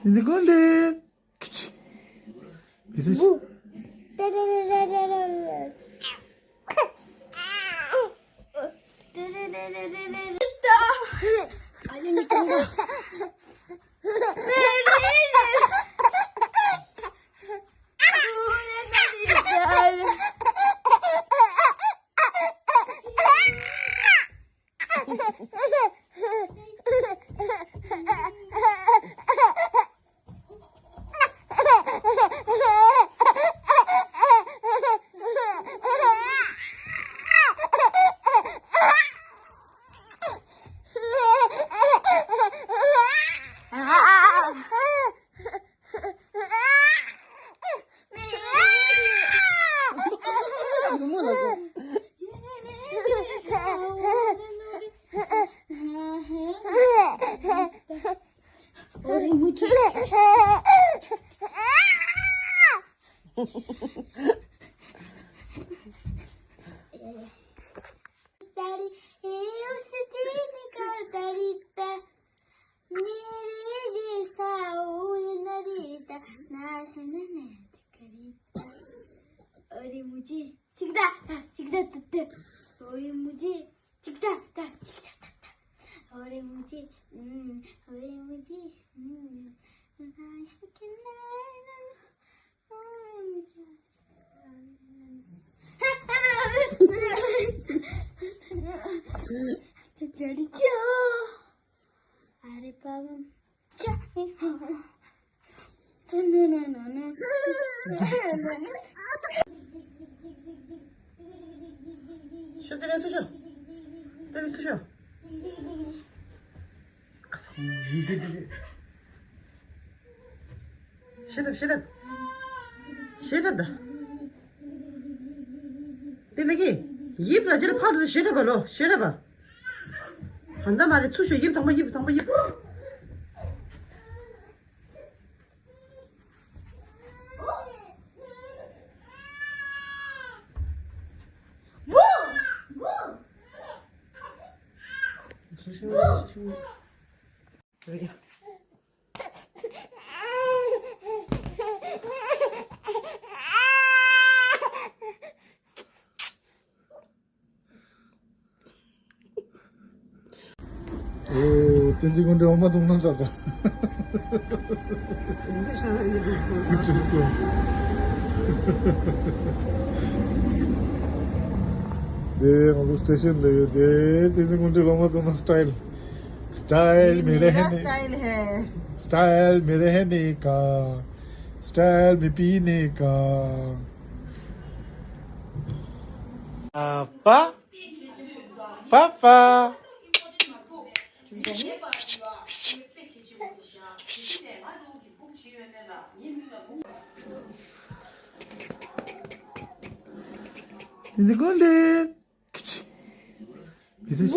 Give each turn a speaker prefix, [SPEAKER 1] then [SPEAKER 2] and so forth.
[SPEAKER 1] 이제 건데. 그치. 미수 씨.
[SPEAKER 2] अरे मुझे चिकदा चिकदा तत्ते अरे मुझे चिकदा ता चिकदा तत्ता अरे मुझे चढ़िया अरे बाबा
[SPEAKER 1] 쉬어 때려 쑤셔. 때려 쑤셔. Shut up, shut up. Shut up. 때리기. 입 라지를 파도 shut up 로. Shut up. 한단 말에 쑤셔. 입 당마 입 당마 입. 조심해, 조심해. 여기야. 오, 댄지건데 엄마 동남자다. 미쳤어. देख हम स्टेशन लगे दे तीन घंटे लंबा दोनों स्टाइल स्टाइल मेरे है
[SPEAKER 3] स्टाइल है
[SPEAKER 1] स्टाइल मेरे है का स्टाइल में पीने का पापा पापा 이제 건데. 그치. 미수 씨.